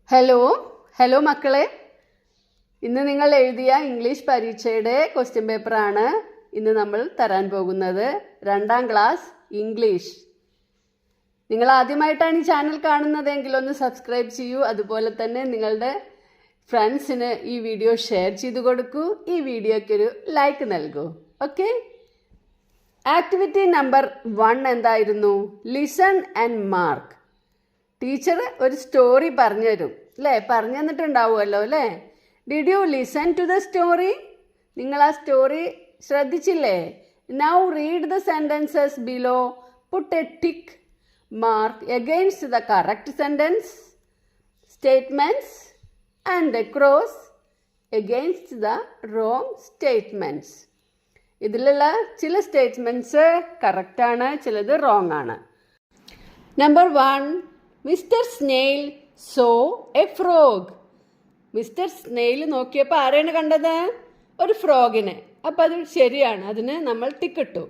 Hello മക്കളെ, ഇന്ന് നിങ്ങൾ എഴുതിയ ഇംഗ്ലീഷ് പരീക്ഷയുടെ ക്വസ്റ്റ്യൻ പേപ്പറാണ് ഇന്ന് നമ്മൾ തരാൻ പോകുന്നത്. 2ാം ക്ലാസ് ഇംഗ്ലീഷ്. നിങ്ങൾ ആദ്യമായിട്ടാണ് ഈ ചാനൽ കാണുന്നതെങ്കിൽ ഒന്ന് സബ്സ്ക്രൈബ് ചെയ്യൂ. അതുപോലെ തന്നെ നിങ്ങളുടെ ഫ്രണ്ട്സിന് ഈ വീഡിയോ ഷെയർ ചെയ്ത് കൊടുക്കൂ. ഈ വീഡിയോയ്ക്കൊരു ലൈക്ക് നൽകൂ. ഓക്കെ. ആക്ടിവിറ്റി നമ്പർ 1 എന്തായിരുന്നു? Listen and mark. ടീച്ചർ ഒരു സ്റ്റോറി പറഞ്ഞു തരും അല്ലേ? പറഞ്ഞു തന്നിട്ടുണ്ടാവുമല്ലോ അല്ലേ? Did you listen to the story? നിങ്ങൾ ആ സ്റ്റോറി ശ്രദ്ധിച്ചില്ലേ? Now read the sentences below. Put a tick mark against the correct sentence statements and a cross against the wrong statements. ഇതിലുള്ള ചില സ്റ്റേറ്റ്മെൻറ്റ്സ് കറക്റ്റാണ്, ചിലത് റോങ് ആണ്. Number 1, mister Snail saw a frog. Mister snail നോക്കിയപ്പോൾ ആരെയാണ് കണ്ടത്? ഒരു ഫ്രോഗിനെ. അപ്പം അത് ശരിയാണ്, അതിന് നമ്മൾ ടിക്കിട്ടു.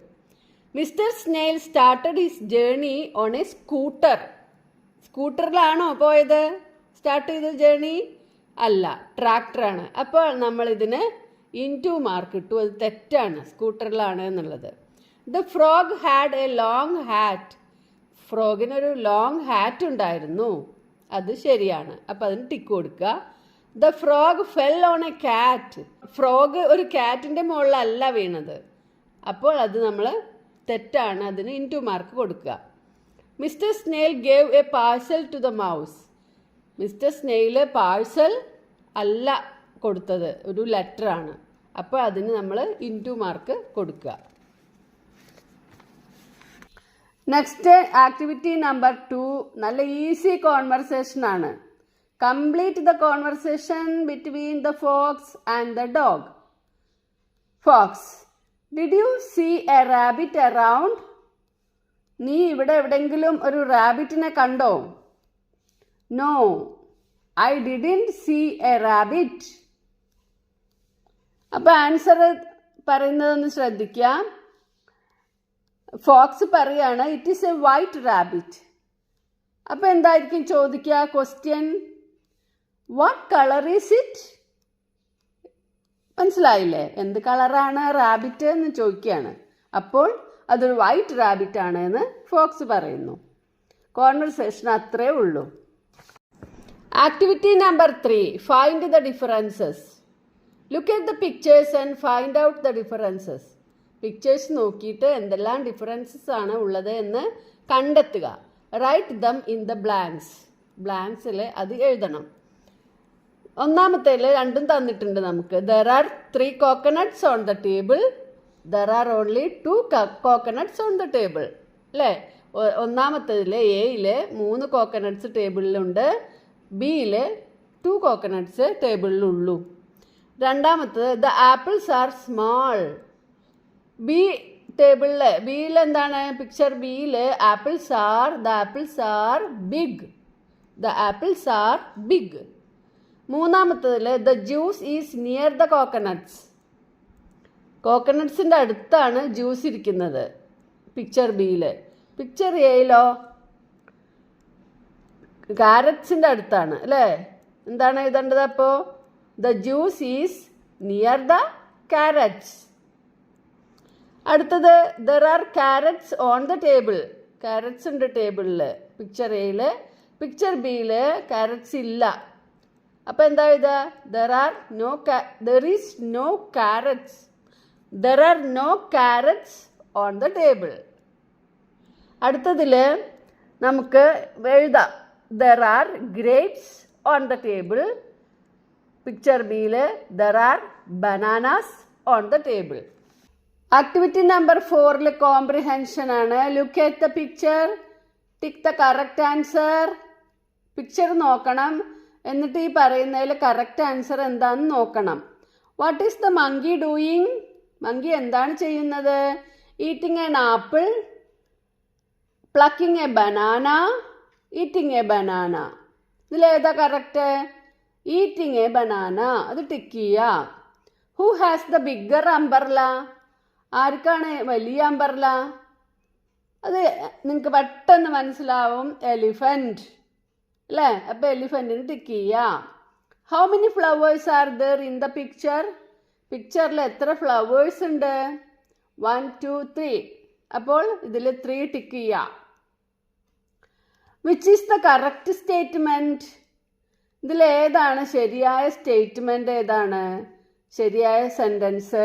Mister Snail started his journey on a scooter. സ്കൂട്ടറിലാണോ പോയത്? സ്റ്റാർട്ട് ചെയ്ത ജേർണി അല്ല, ട്രാക്ടറാണ്. അപ്പോൾ നമ്മൾ ഇതിന് ഇൻറ്റു മാർക്ക് ഇട്ടു. അത് തെറ്റാണ്, സ്കൂട്ടറിലാണ് എന്നുള്ളത്. The frog had a long hat. ഫ്രോഗിനൊരു ലോങ് ഹാറ്റ് ഉണ്ടായിരുന്നു, അത് ശരിയാണ്. അപ്പം അതിന് ടിക്ക് കൊടുക്കുക. The frog fell on a cat. Frog ഒരു കാറ്റിൻ്റെ മുകളിലല്ല വീണത്, അപ്പോൾ അത് നമ്മൾ തെറ്റാണ്, അതിന് ഇൻറ്റു മാർക്ക് കൊടുക്കുക. Mister Snail gave a parcel to the mouse. Mister Snail parcel അല്ല കൊടുത്തത്, ഒരു ലെറ്ററാണ്. അപ്പോൾ അതിന് നമ്മൾ ഇൻറ്റു മാർക്ക് കൊടുക്കുക. നെക്സ്റ്റ് ആക്ടിവിറ്റി നമ്പർ 2 നല്ല ഈസി കോൺവെർസേഷൻ ആണ്. Complete the conversation between the fox and the dog. Fox: did you see a rabbit around? നീ ഇവിടെ എവിടെയെങ്കിലും ഒരു റാബിറ്റിനെ കണ്ടോ? No, I didn't see a rabbit. അപ്പോൾ ആൻസർ പറയുന്നതൊന്ന് ശ്രദ്ധിക്കാം. ഫോക്സ് പറയാണ് it is a white rabbit. അപ്പോൾ എന്തായിരിക്കും ചോദിക്കുക? Question: what colour is it? മനസ്സിലായില്ലേ? എന്ത് കളറാണ് റാബിറ്റ് എന്ന് ചോദിക്കുകയാണ്. അപ്പോൾ അതൊരു വൈറ്റ് റാബിറ്റ് ആണ് എന്ന് ഫോക്സ് പറയുന്നു. കോൺവെർസേഷൻ അത്രേ ഉള്ളൂ. Activity number 3, find the differences. Look at the pictures and find out the differences. Pictures നോക്കിയിട്ട് എന്തെല്ലാം ഡിഫറൻസസ് ആണ് ഉള്ളത് എന്ന് കണ്ടെത്തുക. Write them in the blanks. ബ്ലാങ്ക്സിൽ അത് എഴുതണം. ഒന്നാമത്തേൽ രണ്ടും തന്നിട്ടുണ്ട് നമുക്ക്. There are 3 coconuts on the table. There are only 2 coconuts on the table അല്ലേ? ഒന്നാമത്തേതിൽ എയിൽ 3 coconuts ടേബിളിലുണ്ട്, ബിയിൽ 2 coconuts ടേബിളിലുള്ളൂ. രണ്ടാമത്തേത് the apples are small. B ടേബിളിൽ ബിയിൽ എന്താണ്? പിക്ചർ ബിയിൽ apples are big. The apples are big. മൂന്നാമത്തതിൽ the juice is near the coconuts. കോക്കനട്ട്സിൻ്റെ അടുത്താണ് ജ്യൂസ് ഇരിക്കുന്നത് പിക്ചർ ബിയിൽ. പിക്ചർ എയിലോ കാരറ്റ്സിൻ്റെ അടുത്താണ് അല്ലേ? എന്താണ് എഴുതേണ്ടത് അപ്പോൾ? The juice is near the carrots. അടുത്തത് there are carrots on the table. Carrots ഉണ്ട് ടേബിളിൽ പിക്ചർ എയിൽ. പിക്ചർ ബിയിൽ കാരറ്റ്സ് ഇല്ല. അപ്പോൾ എന്താ എഴുതുക? There is no carrots. There are no carrots on the table. അടുത്തതിൽ നമുക്ക് എഴുതാം there are grapes on the table. Picture ബിയിൽ there are bananas on the table. Activity number 4 comprehension ആണ്. Look at the picture, tick the correct answer. Picture നോക്കണം, എന്നിട്ട് ഈ പറയുന്നതിൽ correct answer എന്താണെന്ന് നോക്കണം. What is the monkey doing? Monkey എന്താണ് ചെയ്യുന്നത്? Eating an apple, plucking a banana, eating a banana. ഇതിലേതാ കറക്റ്റ്? ഈറ്റിംഗ് എ ബനാന, അത് ടിക്ക് ചെയ്യുക. Who has the bigger umbrella? ആർക്കാണ് വലിയ അംബർല? അത് നിങ്ങൾക്ക് പെട്ടെന്ന് മനസ്സിലാവും. എലിഫൻറ്റ്. അല്ലേ? അപ്പോൾ എലിഫൻറ്റിന് ടിക്ക് ചെയ്യാം. How many flowers are there in the picture? പിക്ചറിൽ എത്ര ഫ്ലവേഴ്സ് ഉണ്ട്? 1 2 3. അപ്പോൾ ഇതിൽ 3 ടിക്ക് ചെയ്യാം. Which is the correct statement? ഇതിൽ ഏതാണ് ശരിയായ സ്റ്റേറ്റ്മെൻറ്റ്? ഏതാണ് ശരിയായ sentence?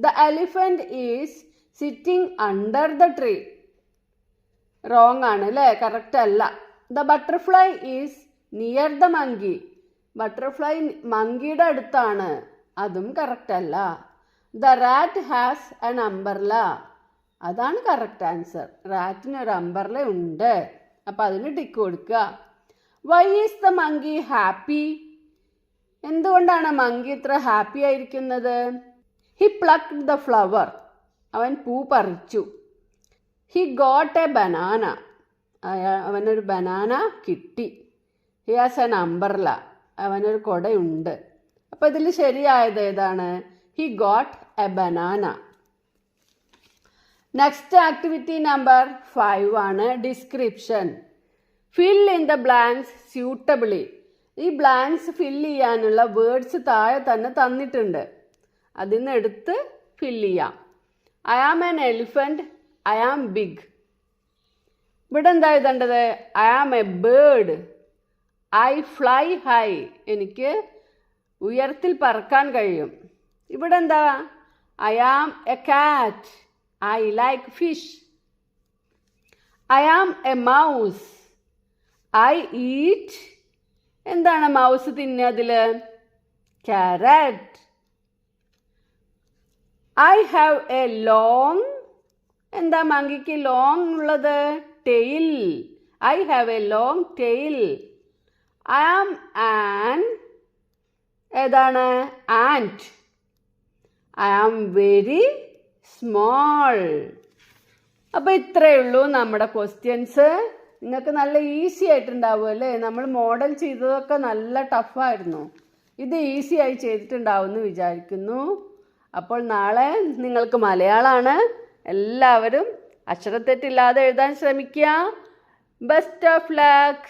The elephant is sitting under the tree. Wrong ആണ് അല്ലേ? കറക്റ്റ് അല്ല. The butterfly is near the monkey. Butterfly മങ്കിയുടെ അടുത്താണ്. അതും കറക്റ്റ് അല്ല. The rat has an umbrella. അതാണ് കറക്റ്റ് ആൻസർ. റാറ്റിന് ഒരു അംബർല ഉണ്ട്. അപ്പം അതിന് ടിക്ക് കൊടുക്കുക. Why is the monkey happy? എന്തുകൊണ്ടാണ് മങ്കി ഇത്ര ഹാപ്പി ആയിരിക്കുന്നത്? He plucked the flower. അവൻ പൂ പറിച്ചു. He got a banana. അവനൊരു ബനാന കിട്ടി. He has an umbrella. അവനൊരു കുടയുണ്ട്. അപ്പോൾ ഇതിൽ ശരിയായത് ഏതാണ്? He got a banana. Next activity number 5 ആണ് description. Fill in the blanks suitably. ഈ ബ്ലാങ്ക്സ് ഫില്ല് ചെയ്യാനുള്ള വേർഡ്സ് താഴെ തന്നെ തന്നിട്ടുണ്ട്. അതിൽ നിന്ന് എടുത്ത് ഫില്ല് ചെയ്യാം. I am an elephant. I am big. ഇവിടെ എന്താ എഴുതേണ്ടത്? I am a bird. I fly high. എനിക്ക് ഉയരത്തിൽ പറക്കാൻ കഴിയും. ഇവിടെ എന്താ? I am a cat. I like fish. I am a mouse. I eat. എന്താണ് മൗസ് തിന്നതിൽ? Carrot. I have a long. എന്താ മങ്കിക്ക് ലോങ് ഉള്ളത്? Tail. I have a long tail. I am an. ഏതാണ്? Ant. I am very small. അപ്പോൾ ഇത്രയേ ഉള്ളൂ നമ്മുടെ ക്വസ്റ്റ്യൻസ്. നിങ്ങൾക്ക് നല്ല ഈസി ആയിട്ടുണ്ടാവും അല്ലേ? നമ്മൾ മോഡൽ ചെയ്തതൊക്കെ നല്ല ടഫായിരുന്നു. ഇത് ഈസി ആയി ചെയ്തിട്ടുണ്ടാവുമെന്ന് വിചാരിക്കുന്നു. അപ്പോൾ നാളെ നിങ്ങൾക്ക് മലയാളമാണ്. എല്ലാവരും അക്ഷരത്തെറ്റില്ലാതെ എഴുതാൻ ശ്രമിക്കുക. Best of luck.